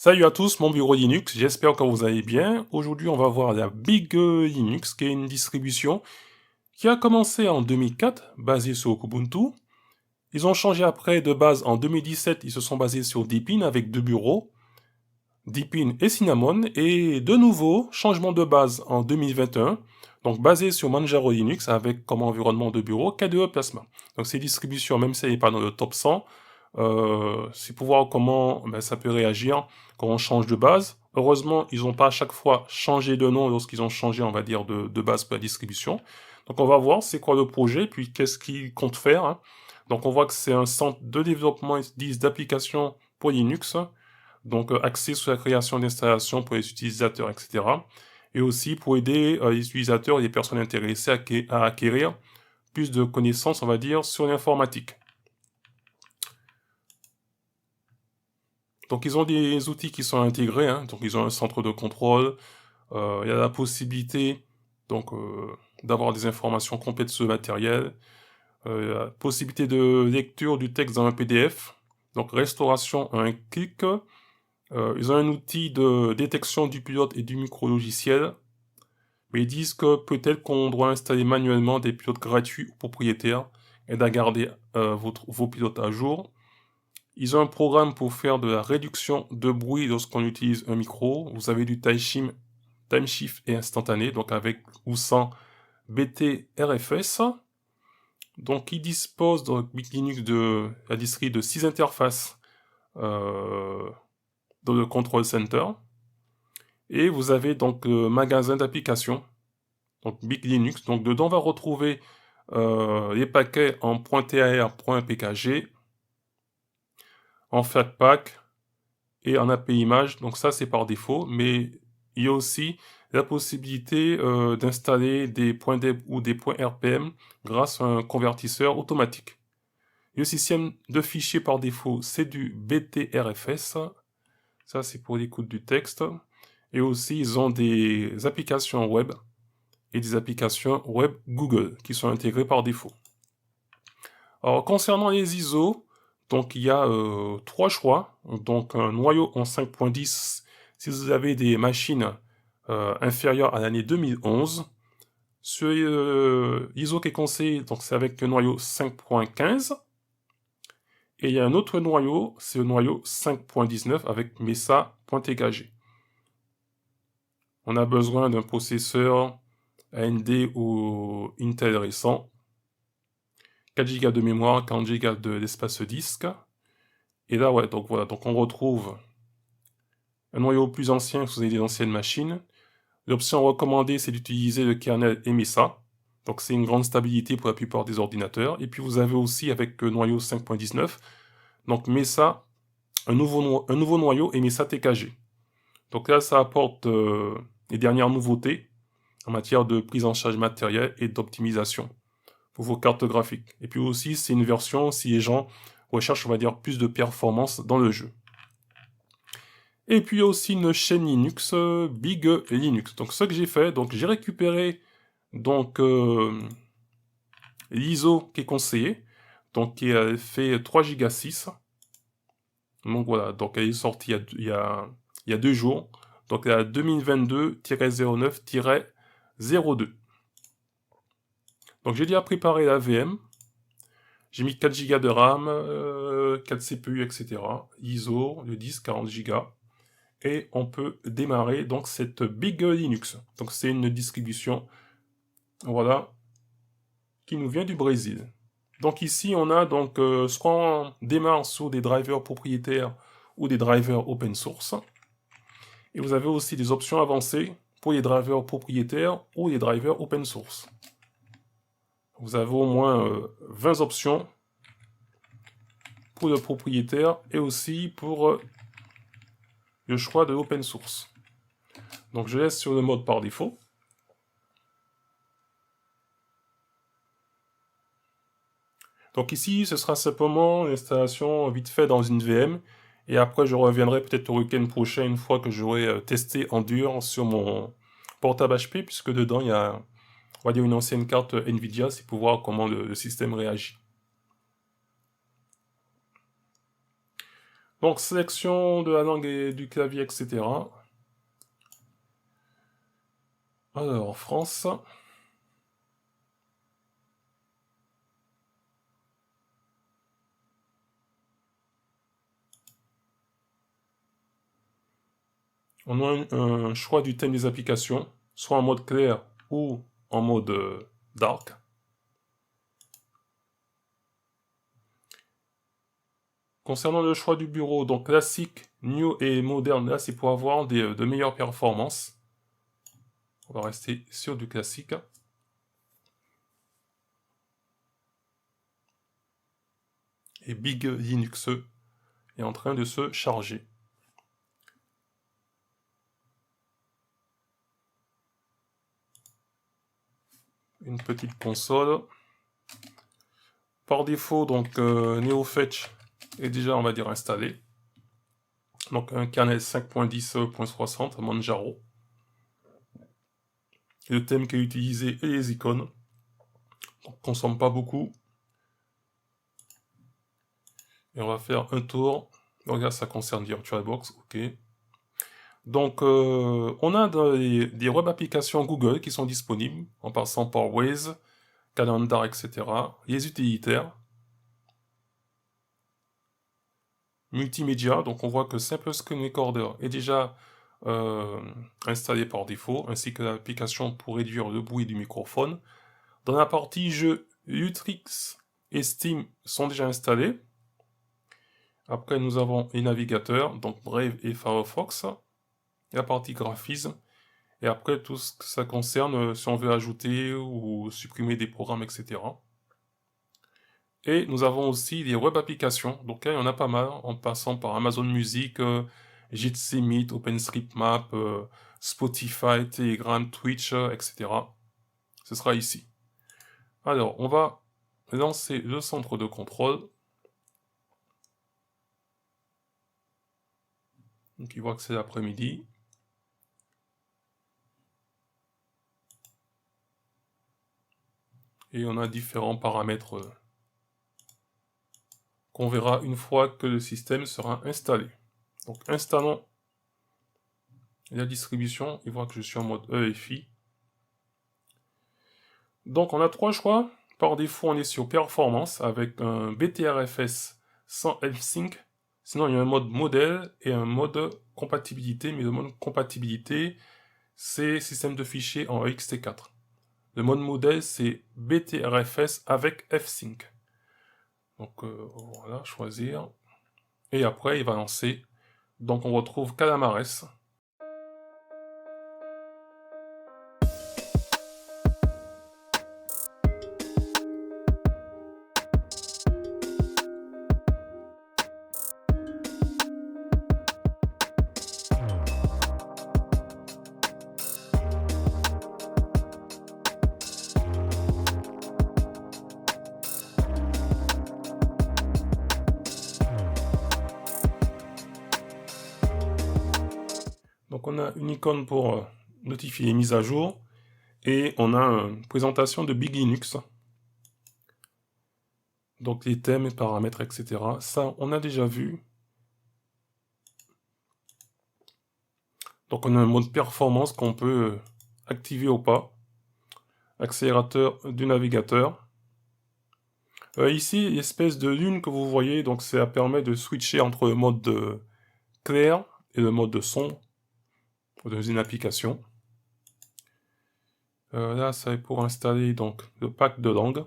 Salut à tous, mon bureau Linux, j'espère que vous allez bien. Aujourd'hui, on va voir la Big Linux, qui est une distribution qui a commencé en 2004, basée sur Ubuntu. Ils ont changé après de base en 2017, ils se sont basés sur Deepin avec deux bureaux, Deepin et Cinnamon, et de nouveau, changement de base en 2021, donc basé sur Manjaro Linux avec comme environnement de bureau KDE Plasma. Donc ces distributions, même si elle n'est pas dans le top 100, c'est pour voir comment ça peut réagir quand on change de base. Heureusement, ils n'ont pas à chaque fois changé de nom lorsqu'ils ont changé, on va dire, de base pour la distribution. Donc on va voir c'est quoi le projet, puis qu'est-ce qu'ils comptent faire, hein. Donc on voit que c'est un centre de développement, ils disent, d'applications pour Linux, donc axé sur la création d'installations pour les utilisateurs, etc. Et aussi pour aider les utilisateurs et les personnes intéressées à acquérir plus de connaissances, on va dire, sur l'informatique. Donc ils ont des outils qui sont intégrés, hein. Donc ils ont un centre de contrôle, il y a la possibilité donc d'avoir des informations complètes sur le matériel, la possibilité de lecture du texte dans un PDF, donc restauration à un clic. Ils ont un outil de détection du pilote et du micro-logiciel, mais ils disent que peut-être qu'on doit installer manuellement des pilotes gratuits ou propriétaires et à garder vos pilotes à jour. Ils ont un programme pour faire de la réduction de bruit lorsqu'on utilise un micro. Vous avez du time shift et instantané, donc avec ou sans BTRFS. Donc ils disposent dans Big Linux de la distri de 6 interfaces dans le control center. Et vous avez donc le magasin d'applications, donc Big Linux. Donc dedans on va retrouver les paquets en .tar, .pkg, en Flatpak et en API Image. Donc ça c'est par défaut, mais il y a aussi la possibilité d'installer des points .deb ou des points .rpm grâce à un convertisseur automatique. Le système de fichiers par défaut, c'est du BTRFS. Ça c'est pour l'écoute du texte. Et aussi ils ont des applications web et des applications web Google qui sont intégrées par défaut. Alors concernant les ISO, donc il y a trois choix. Donc un noyau en 5.10 si vous avez des machines inférieures à l'année 2011. Ce ISO qui est conseillé, donc c'est avec le noyau 5.15. Et il y a un autre noyau, c'est le noyau 5.19 avec Mesa.tkg. On a besoin d'un processeur AMD ou Intel récent. 4 Go de mémoire, 40 Go d'espace disque. Et là, ouais, donc voilà, donc on retrouve un noyau plus ancien si vous avez des anciennes machines. L'option recommandée, c'est d'utiliser le kernel Mesa. Donc c'est une grande stabilité pour la plupart des ordinateurs. Et puis vous avez aussi avec le noyau 5.19, donc Mesa, un nouveau noyau Mesa TKG. Donc là, ça apporte les dernières nouveautés en matière de prise en charge matérielle et d'optimisation pour vos cartes graphiques. Et puis aussi, c'est une version si les gens recherchent, on va dire, plus de performance dans le jeu. Et puis il y a aussi une chaîne Linux, Big Linux. Donc ce que j'ai fait, donc j'ai récupéré donc l'ISO qui est conseillé, donc qui fait 3 Go 6. Donc voilà, donc elle est sortie il y a 2 jours. Donc la 2022-09-02. Donc j'ai déjà préparé la VM. J'ai mis 4 Go de RAM, 4 CPU, etc. ISO, le disque 40 Go. Et on peut démarrer donc cette Big Linux. Donc c'est une distribution, voilà, qui nous vient du Brésil. Donc ici on a donc soit on démarre sur des drivers propriétaires ou des drivers open source. Et vous avez aussi des options avancées pour les drivers propriétaires ou les drivers open source. Vous avez au moins 20 options pour le propriétaire et aussi pour le choix de open source. Donc je laisse sur le mode par défaut. Donc ici, ce sera simplement l'installation vite fait dans une VM. Et après, je reviendrai peut-être au week-end prochain, une fois que j'aurai testé en dur sur mon portable HP, puisque dedans, il y a, on va dire, une ancienne carte Nvidia, c'est pour voir comment le système réagit. Donc, sélection de la langue et du clavier, etc. Alors, France. On a un choix du thème des applications, soit en mode clair ou en mode dark. Concernant le choix du bureau, donc classique, new et moderne, là c'est pour avoir de meilleures performances. On va rester sur du classique. Et Big Linux est en train de se charger. Une petite console. Par défaut, donc NeoFetch est déjà, on va dire, installé. Donc un kernel 5.10.60 Manjaro. Le thème qui est utilisé et les icônes. On ne consomme pas beaucoup. Et on va faire un tour. Regarde, ça concerne VirtualBox, ok. Donc, on a des web applications Google qui sont disponibles, en passant par Waze, Calendar, etc. Les utilitaires. Multimédia, donc on voit que Simple Screen Recorder est déjà installé par défaut, ainsi que l'application pour réduire le bruit du microphone. Dans la partie jeux, Utrix et Steam sont déjà installés. Après, nous avons les navigateurs, donc Brave et Firefox. La partie graphisme. Et après, tout ce que ça concerne, si on veut ajouter ou supprimer des programmes, etc. Et nous avons aussi les web applications. Donc là, il y en a pas mal, en passant par Amazon Music, Jitsi Meet, OpenStreetMap, Spotify, Telegram, Twitch, etc. Ce sera ici. Alors, on va lancer le centre de contrôle. Donc, il voit que c'est l'après-midi. Et on a différents paramètres qu'on verra une fois que le système sera installé. Donc, installons la distribution. Il voit que je suis en mode EFI. Donc, on a trois choix. Par défaut, on est sur performance avec un BTRFS sans F-Sync. Sinon, il y a un mode modèle et un mode compatibilité. Mais le mode compatibilité, c'est système de fichiers en ext4. Le mode modèle, c'est BTRFS avec F-Sync. Donc, voilà, choisir. Et après, il va lancer. Donc, on retrouve Calamares. Donc on a une icône pour notifier les mises à jour et on a une présentation de Big Linux. Donc les thèmes, paramètres, etc. Ça, on a déjà vu. Donc on a un mode performance qu'on peut activer ou pas. Accélérateur du navigateur. Ici, l'espèce de lune que vous voyez, donc ça permet de switcher entre le mode clair et le mode son dans une application. Là, c'est pour installer donc le pack de langue.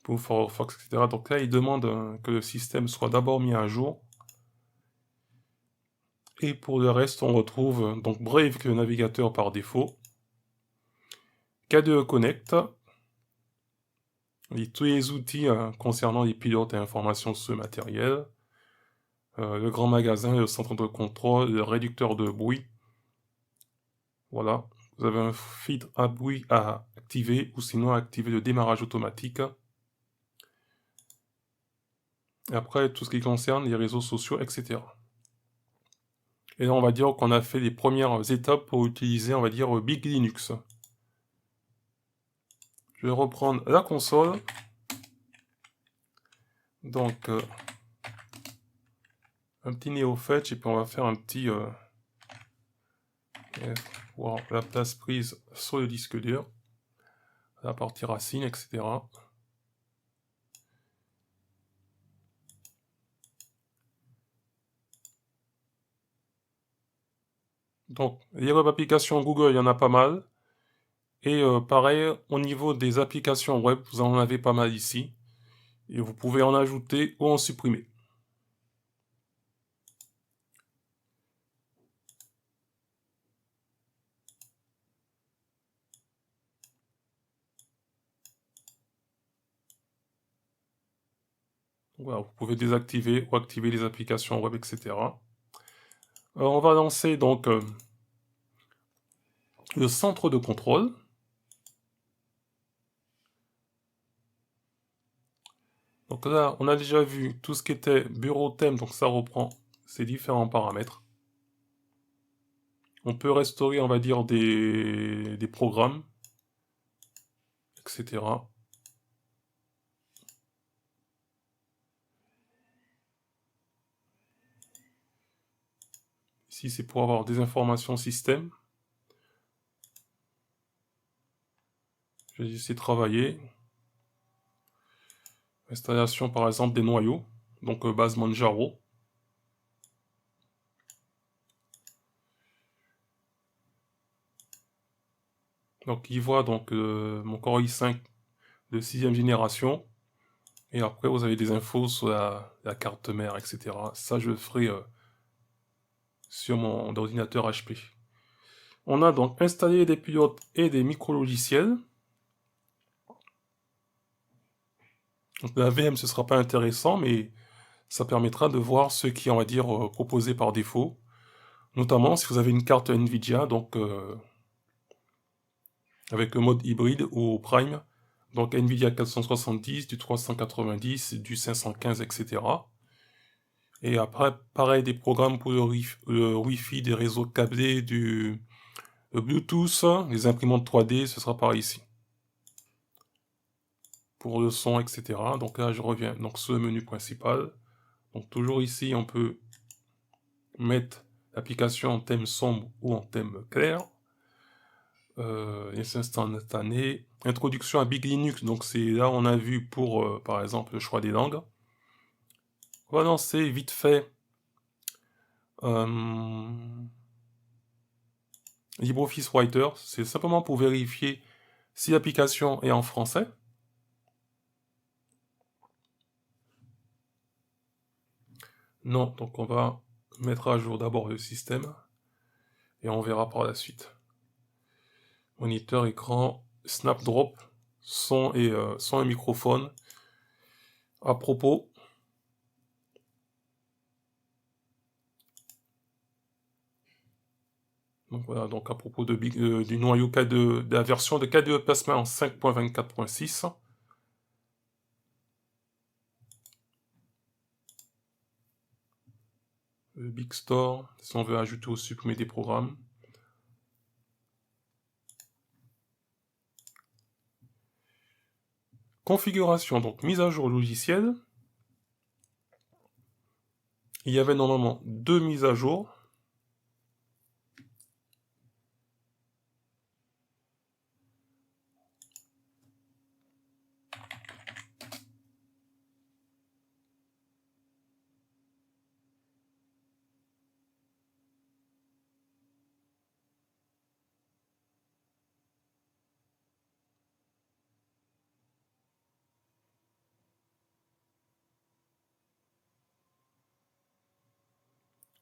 Pour Firefox, etc. Donc là, il demande que le système soit d'abord mis à jour. Et pour le reste, on retrouve donc Brave, que le navigateur par défaut. KDE Connect. Et tous les outils concernant les pilotes et informations sur ce matériel. Le grand magasin, le centre de contrôle, le réducteur de bruit. Voilà. Vous avez un filtre à bruit à activer ou sinon activer le démarrage automatique. Et après, tout ce qui concerne les réseaux sociaux, etc. Et là, on va dire qu'on a fait les premières étapes pour utiliser, on va dire, Big Linux. Je vais reprendre la console. Donc, un petit NeoFetch, et puis on va faire un petit voir la place prise sur le disque dur, la partie racine, etc. Donc, les web applications Google, il y en a pas mal. Et pareil, au niveau des applications web, vous en avez pas mal ici. Et vous pouvez en ajouter ou en supprimer. Voilà, vous pouvez désactiver ou activer les applications web, etc. On va lancer donc le centre de contrôle. Donc là, on a déjà vu tout ce qui était bureau thème, donc ça reprend ces différents paramètres. On peut restaurer, on va dire, des programmes, etc. Ici, c'est pour avoir des informations système. Je vais essayer de travailler. Installation, par exemple, des noyaux. Donc, base Manjaro. Donc, il voit donc, mon Core i5 de 6e génération. Et après, vous avez des infos sur la carte mère, etc. Ça, je le ferai sur mon ordinateur HP. On a donc installé des pilotes et des micro-logiciels. Donc la VM, ce sera pas intéressant, mais ça permettra de voir ce qui est, on va dire, proposé par défaut. Notamment si vous avez une carte Nvidia, donc avec le mode hybride ou Prime. Donc Nvidia 470, du 390, du 515, etc. Et après, pareil, des programmes pour le Wi-Fi, des réseaux câblés, du Bluetooth, les imprimantes 3D, ce sera par ici. Pour le son, etc. Donc là, je reviens donc sur le menu principal. Donc toujours ici, on peut mettre l'application en thème sombre ou en thème clair. Les instantanés. Introduction à Big Linux, donc c'est là on a vu pour, par exemple, le choix des langues. On va lancer vite fait LibreOffice Writer, c'est simplement pour vérifier si l'application est en français. Non, donc on va mettre à jour d'abord le système et on verra par la suite. Moniteur, écran, Snapdrop, son et microphone. À propos, donc voilà, donc à propos du noyau K2, de la version de KDE Plasma en 5.24.6. Le Big Store, si on veut ajouter ou supprimer des programmes. Configuration, donc mise à jour logiciel. Il y avait normalement 2 mises à jour.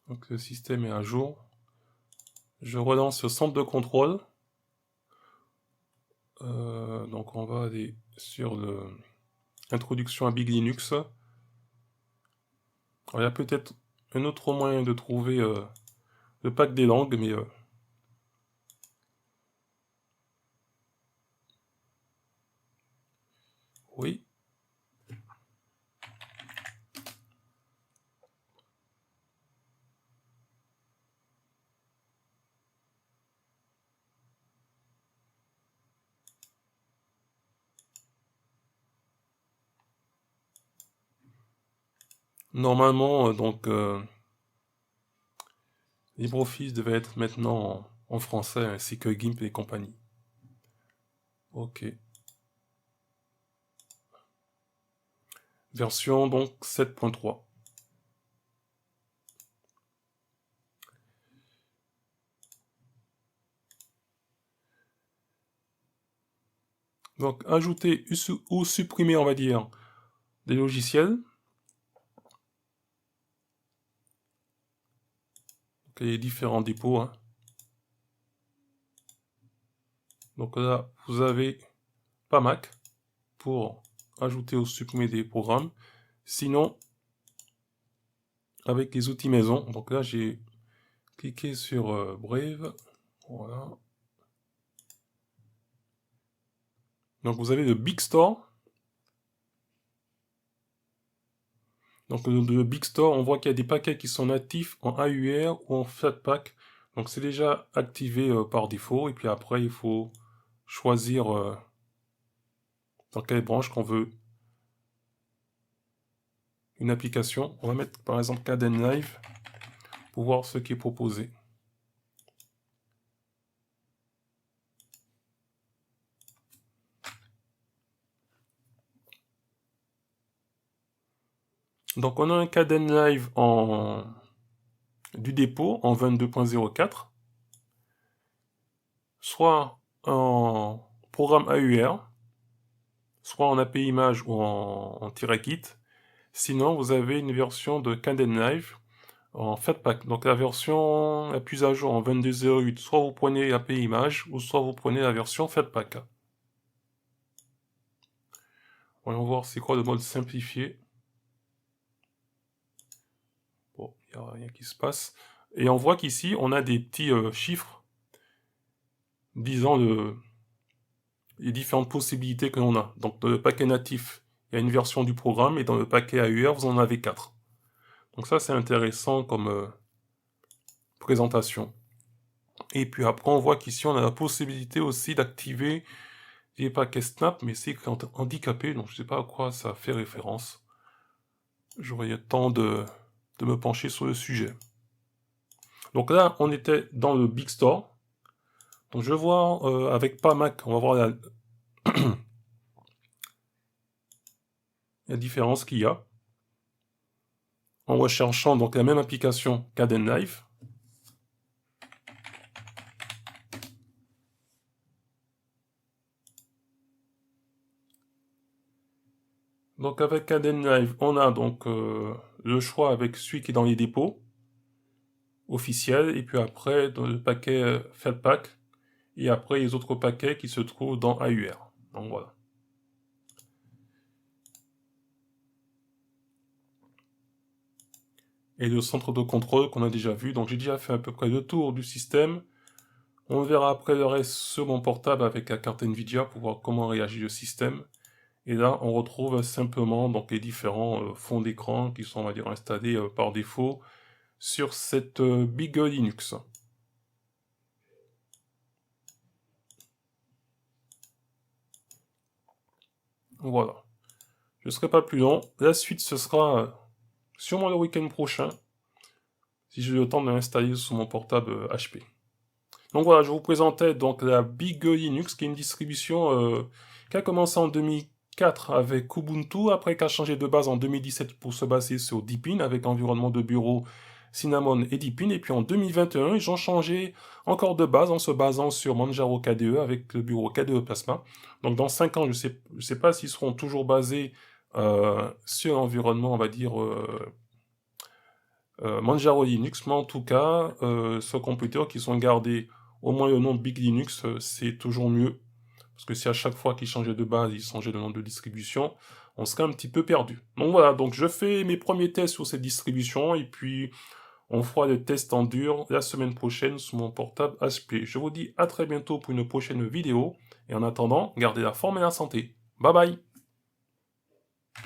Donc le système est à jour. Je relance le centre de contrôle. Donc on va aller sur l'introduction à Big Linux. Alors, il y a peut-être un autre moyen de trouver le pack des langues, mais oui. Normalement, LibreOffice devait être maintenant en français, ainsi que GIMP et compagnie. Ok. Version donc 7.3. Donc ajouter ou supprimer, on va dire, des logiciels. Donc, il y a différents dépôts. Hein. Donc là, vous avez pas Mac pour ajouter ou supprimer des programmes. Sinon, avec les outils maison, donc là j'ai cliqué sur Brave. Voilà. Donc vous avez le Big Store. Donc le Big Store, on voit qu'il y a des paquets qui sont natifs en AUR ou en Flatpak. Donc c'est déjà activé par défaut. Et puis après, il faut choisir dans quelle branche qu'on veut une application. On va mettre par exemple Kdenlive pour voir ce qui est proposé. Donc on a un Kdenlive du dépôt en 22.04, soit en programme AUR, soit en API image ou en -kit. Sinon, vous avez une version de Kdenlive en Flatpak. Donc la version la plus à jour en 22.08, soit vous prenez API image, ou soit vous prenez la version Flatpak. Voyons voir c'est quoi le mode simplifié. Bon, il n'y a rien qui se passe. Et on voit qu'ici, on a des petits chiffres disant les différentes possibilités que l'on a. Donc dans le paquet natif, il y a une version du programme, et dans le paquet AUR, vous en avez 4. Donc ça, c'est intéressant comme présentation. Et puis après, on voit qu'ici, on a la possibilité aussi d'activer les paquets Snap, mais c'est handicapé, donc je ne sais pas à quoi ça fait référence. J'aurais eu le temps de me pencher sur le sujet. Donc là, on était dans le Big Store. Donc je vois avec PAMAC, on va voir la différence qu'il y a. En recherchant donc la même application Kdenlive. Donc avec Kdenlive, on a donc le choix avec celui qui est dans les dépôts officiels, et puis après dans le paquet Flatpak, et après les autres paquets qui se trouvent dans AUR. Donc voilà. Et le centre de contrôle qu'on a déjà vu. Donc j'ai déjà fait à peu près le tour du système. On verra après le reste sur mon portable avec la carte Nvidia pour voir comment réagit le système. Et là, on retrouve simplement donc les différents fonds d'écran qui sont, on va dire, installés par défaut sur cette Big Linux. Voilà. Je ne serai pas plus long. La suite, ce sera sûrement le week-end prochain, si j'ai le temps de l'installer sur mon portable HP. Donc voilà, je vous présentais donc la Big Linux, qui est une distribution qui a commencé en 2004 avec Ubuntu, après qui a changé de base en 2017 pour se baser sur Deepin, avec environnement de bureau Cinnamon et Deepin, et puis en 2021, ils ont changé encore de base en se basant sur Manjaro KDE avec le bureau KDE Plasma. Donc dans 5 ans, je sais pas s'ils seront toujours basés sur l'environnement, on va dire, Manjaro Linux, mais en tout cas, sur computers qui sont gardés au moins le nom de Big Linux, c'est toujours mieux. Parce que si à chaque fois qu'ils changeaient de base, ils changeaient de nom de distribution, on serait un petit peu perdu. Donc voilà, donc je fais mes premiers tests sur cette distribution, et puis on fera des tests en dur la semaine prochaine sur mon portable HP. Je vous dis à très bientôt pour une prochaine vidéo, et en attendant, gardez la forme et la santé. Bye bye!